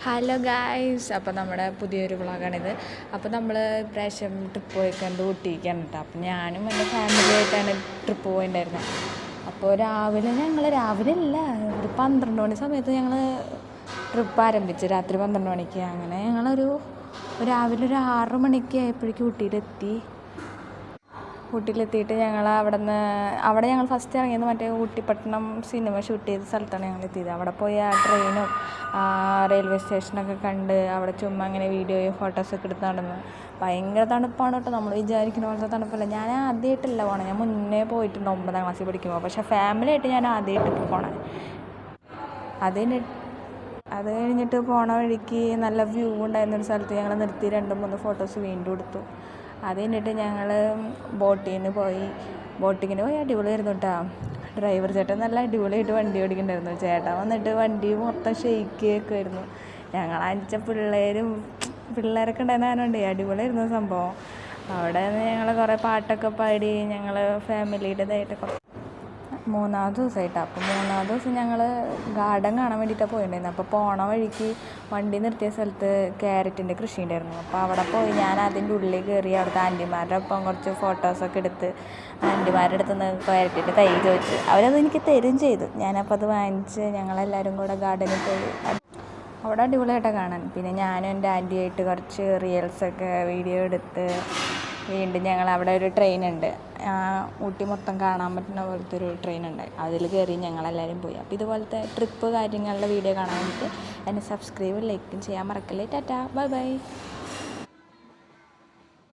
Hello guys, അപ്പോൾ നമ്മുടെ പുതിയൊരു വ്ളോഗാണിത്. അപ്പോൾ നമ്മൾ ഇപ്രാവശ്യം ട്രിപ്പ് പോയിക്കൊണ്ട് ഊട്ടിക്കാണ് കേട്ടോ. അപ്പോൾ ഞാനും എൻ്റെ ഫാമിലിയായിട്ടാണ് ട്രിപ്പ് പോയിട്ടുണ്ടായിരുന്നത്. അപ്പോൾ രാവിലെ അല്ല, ഒരു 12 മണി സമയത്ത് ഞങ്ങൾ ട്രിപ്പ് ആരംഭിച്ചു. രാത്രി 12 മണിക്ക്. അങ്ങനെ രാവിലെ ഒരു 6 മണിക്ക് ആയപ്പോഴേക്കും ഊട്ടിയിലെത്തിയിട്ട് അവിടെ ഞങ്ങൾ ഫസ്റ്റ് ഇറങ്ങിയത് മറ്റേ ഊട്ടിപ്പട്ടണം സിനിമ ഷൂട്ട് ചെയ്ത സ്ഥലത്താണ് ഞങ്ങൾ എത്തിയത്. അവിടെ പോയി ആ ട്രെയിനും റെയിൽവേ സ്റ്റേഷനൊക്കെ കണ്ട് അവിടെ ചുമ്മാ അങ്ങനെ വീഡിയോയും ഫോട്ടോസൊക്കെ എടുത്ത് നടന്ന്. ഭയങ്കര തണുപ്പാണ് കേട്ടോ. നമ്മൾ വിചാരിക്കുന്ന പോലത്തെ തണുപ്പല്ല. ഞാൻ ആദ്യമായിട്ടല്ല പോകണം, ഞാൻ മുന്നേ പോയിട്ടുണ്ട് 9ാം ക്ലാസ്സിൽ പഠിക്കുമ്പോൾ. പക്ഷേ ഫാമിലിയായിട്ട് ഞാൻ ആദ്യമായിട്ട് പോകണം. അത് കഴിഞ്ഞിട്ട് പോണ വഴിക്ക് നല്ല വ്യൂ ഉണ്ടായിരുന്നൊരു സ്ഥലത്ത് ഞങ്ങൾ നിർത്തി 2-3 ഫോട്ടോസ് വീണ്ടും എടുത്തു. അത് കഴിഞ്ഞിട്ട് ഞങ്ങൾ ബോട്ടിങ്ങിന് പോയി അടിപൊളിയായിരുന്നു കേട്ടോ. ഡ്രൈവർ ചേട്ടൻ നല്ല അടിപൊളിയായിട്ട് വണ്ടി ഓടിക്കുന്നുണ്ടായിരുന്നു. ചേട്ടൻ വന്നിട്ട് വണ്ടി മൊത്തം ഷെയ്ക്കൊക്കെ ആയിരുന്നു. ഞങ്ങൾ 5 പിള്ളേരൊക്കെ ഉണ്ടായിരുന്നതുകൊണ്ട് അടിപൊളിയായിരുന്നു സംഭവം. അവിടെ ഞങ്ങൾ കുറേ പാട്ടൊക്കെ പാടി ഞങ്ങൾ ഫാമിലിയുടേതായിട്ട് 3-ാമത്തെ ദിവസമായിട്ടാണ്. അപ്പോൾ 3-ാമത്തെ ദിവസം ഞങ്ങൾ ഗാർഡൻ കാണാൻ വേണ്ടിയിട്ടാണ് പോയിട്ടുണ്ടായിരുന്നത്. അപ്പോൾ പോണ വഴിക്ക് വണ്ടി നിർത്തിയ സ്ഥലത്ത് ക്യാരറ്റിൻ്റെ കൃഷി ഉണ്ടായിരുന്നു. അപ്പോൾ അവിടെ പോയി ഞാൻ അതിൻ്റെ ഉള്ളിൽ കയറി അവിടുത്തെ ആൻറ്റിമാരുടെ ഒപ്പം കുറച്ച് ഫോട്ടോസൊക്കെ എടുത്ത് ആൻറ്റിമാരുടെ അടുത്ത് നിന്ന് ക്യാരറ്റിൻ്റെ തൈ ചോദിച്ച് അവരത് എനിക്ക് തരും ചെയ്തു. ഞാനപ്പോൾ അത് വാങ്ങിച്ച് ഞങ്ങളെല്ലാവരും കൂടെ ഗാർഡനിൽ പോയി. അവിടെ അടിപൊളിയായിട്ടാണ് കാണാൻ. പിന്നെ ഞാനും എൻ്റെ ആൻറ്റിയായിട്ട് കുറച്ച് റീൽസൊക്കെ വീഡിയോ എടുത്ത് വീണ്ടും ഞങ്ങൾ അവിടെ ഒരു ട്രെയിനുണ്ട്, ഊട്ടി മൊത്തം കാണാൻ പറ്റുന്ന പോലത്തെ ഒരു ട്രെയിനുണ്ട്. അതിൽ കയറി ഞങ്ങളെല്ലാവരും പോയി. അപ്പോൾ ഇതുപോലത്തെ ട്രിപ്പ് കാര്യങ്ങളുടെ വീഡിയോ കാണാൻ വേണ്ടിയിട്ട് എന്നെ സബ്സ്ക്രൈബ് ലൈക്കും ചെയ്യാൻ മറക്കല്ലേ. Tata, bye bye.